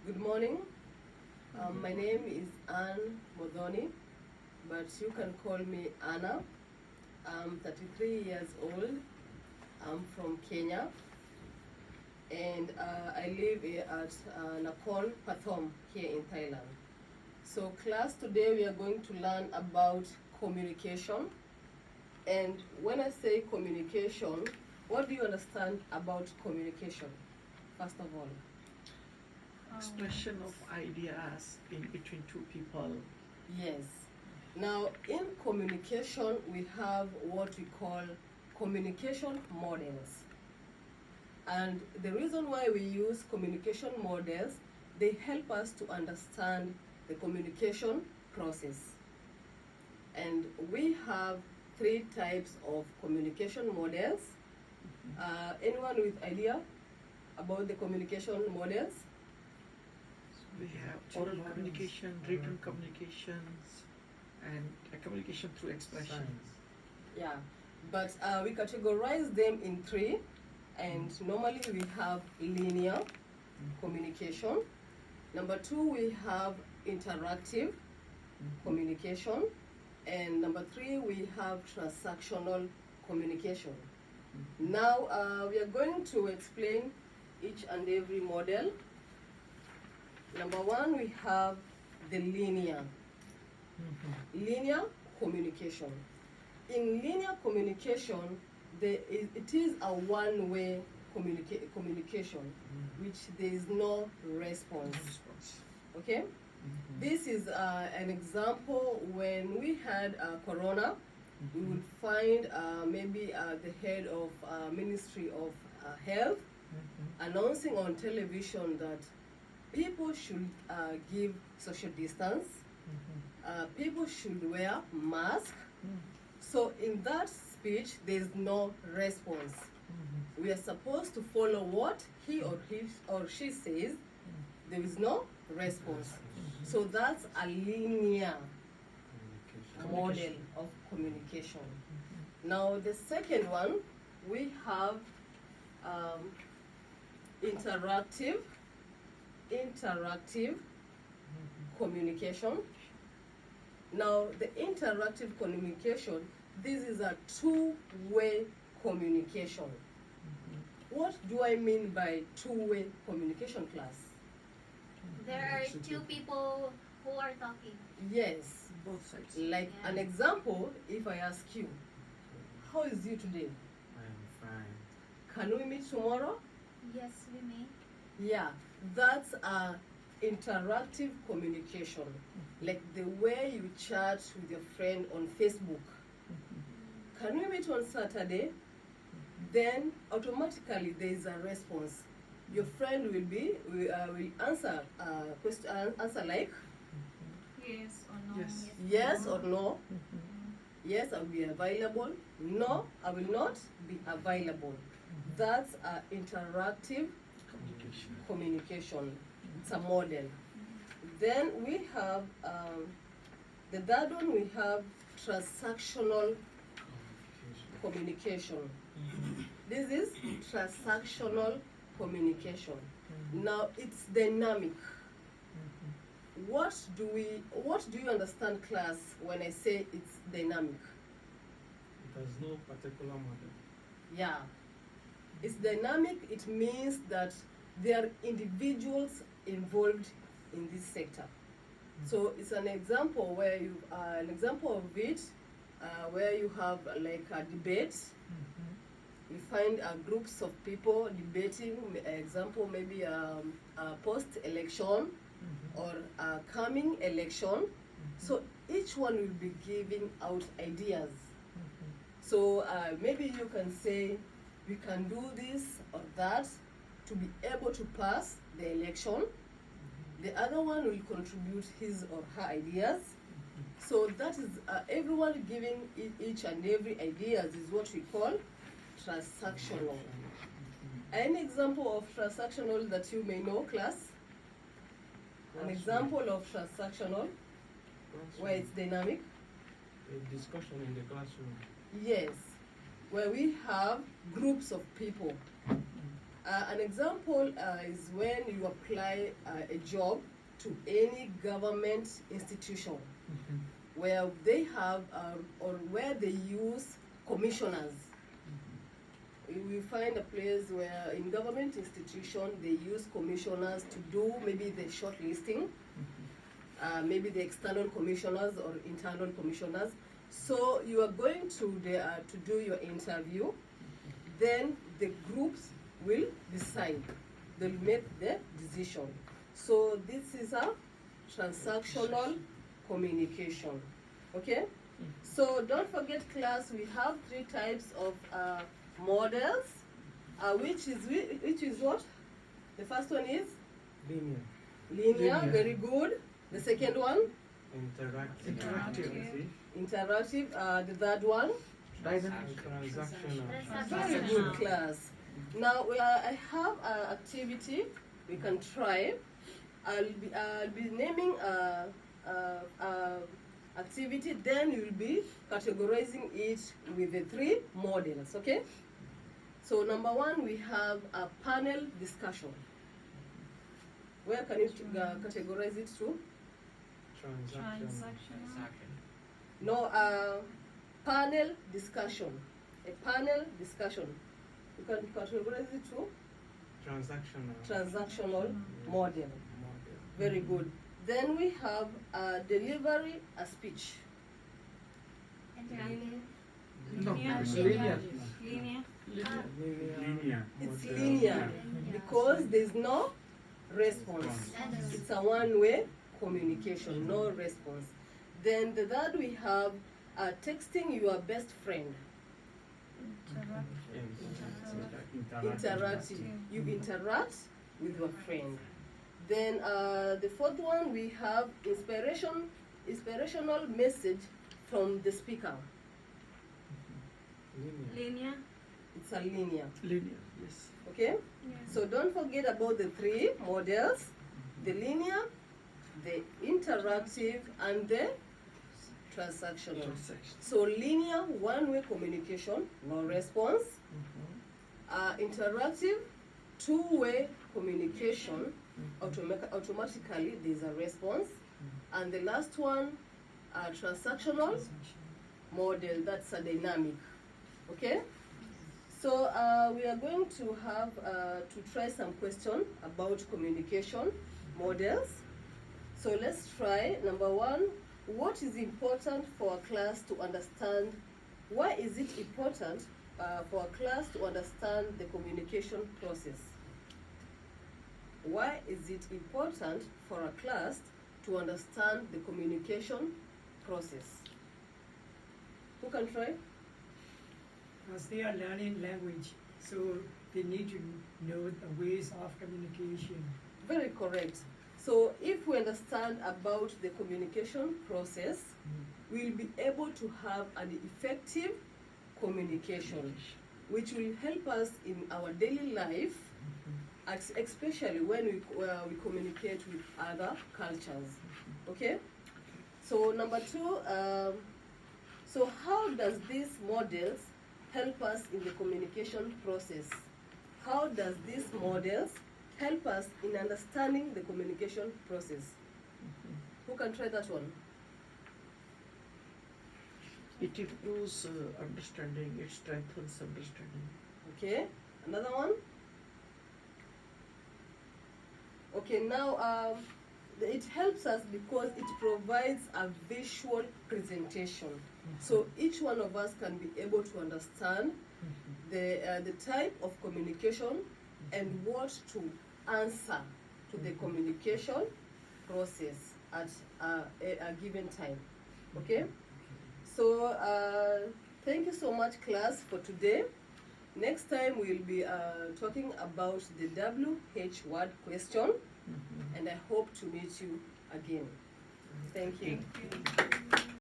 Good morning. My name is Anne Modoni, but you can call me Anna. I'm 33 years old. I'm from Kenya, and I live at Nakhon Pathom here in Thailand. So class, today we are going to learn about communication. And when I say communication, what do you understand about communication, first of all? Expression of ideas in between two people. Yes. Now, in communication, we have what we call communication models. And the reason why we use communication models, they help us to understand the communication process. And we have three types of communication models. Anyone with idea about the communication models? We have oral communication, written communications, and communication through expression. Yeah, but we categorize them in three, and normally we have linear communication. Number two, we have interactive communication, and number three, we have transactional communication. Now we are going to explain each and every model. Number one, we have the linear communication. In linear communication, it is a one-way communication, which there is no response. Okay? This is an example when we had Corona. We would find maybe the head of Ministry of Health announcing on television that people should give social distance, people should wear mask. So in that speech, there is no response. We are supposed to follow what he or she says. There is no response. So that's a linear model of communication. Now the second one, we have interactive communication. Now the interactive communication, this is a two-way communication. What do I mean by two-way communication, class? There are two people who are talking. Yes. Both sides. Like Yeah. an example, if I ask you, how is you today? I am fine. Can we meet tomorrow? Yes, we may. Yeah, that's a interactive communication, like the way you chat with your friend on Facebook. Can we meet on Saturday? Then automatically there is a response. Your friend will answer answer like Yes or no. Yes. yes or no. Yes, I will be available. No, I will not be available. That's an interactive communication. It's a model. Then we have the third one. We have transactional communication. This is transactional communication. Now it's dynamic. What do you understand, class, when I say it's dynamic? It has no particular model. Yeah. It's dynamic, it means that there are individuals involved in this sector. So it's an example where an example of it, where you have like a debate. You find groups of people debating, example maybe a post-election or a coming election. So each one will be giving out ideas. So maybe you can say, we can do this or that to be able to pass the election. The other one will contribute his or her ideas. So that is everyone giving each and every ideas is what we call transactional. An example of transactional that you may know, class? An example of transactional where it's dynamic? A discussion in the classroom. Yes, where we have groups of people An example is when you apply a job to any government institution where they have or where they use commissioners. We find a place where in government institution they use commissioners to do maybe the shortlisting, maybe the external commissioners or internal commissioners. So you are going to do your interview, then the groups will decide. They'll make the decision. So this is a transactional communication. Okay? So don't forget, class, we have 3 types of models, which is what? The first one is Linear. linear. Linear. Very good. The second one, Interactive. interactive. The third one, Dynamic. Transactional. very good, class. Now I have an activity we can try. I'll be naming activity, then you'll be categorizing it with the 3 models, okay? So number 1, we have a panel discussion. Where can you categorize it to? Transactional. No, panel discussion. A panel discussion. You can categorize it to transactional model. Very good. Then we have delivery a speech. Interactive. No, Linear. it's linear. Linear. Linear. It's linear because there's no response. It's a one-way communication, no response. Then the third we have texting your best friend. Interactive. You interact with your friend. Then the fourth one we have inspirational message from the speaker. Linear. It's a linear. Linear, yes. Okay? So don't forget about the 3 models: the linear, the interactive, and the transactional. Transaction. So linear, one-way communication, no response. Interactive, 2-way communication, automatically there's a response. And the last one, transactional model, that's a dynamic. Okay? So we are going to have to try some question about communication models. So let's try. Number 1, what is important for a class to understand? Why is it important for a class to understand the communication process? Why is it important for a class to understand the communication process? Who can try? As they are learning language, so they need to know the ways of communication. Very correct. So if we understand about the communication process, we'll be able to have an effective communication, which will help us in our daily life, especially when we communicate with other cultures. Okay? So number 2, so how does these models help us in the communication process? How does these models help us in understanding the communication process? Who can try that one? It improves understanding, it strengthens understanding. Okay, another one? Okay, now it helps us because it provides a visual presentation. So each one of us can be able to understand the type of communication and what to answer to the communication process at a given time. Okay? So thank you so much, class, for today. Next time we'll be talking about the WH word question, and I hope to meet you again. Thank you.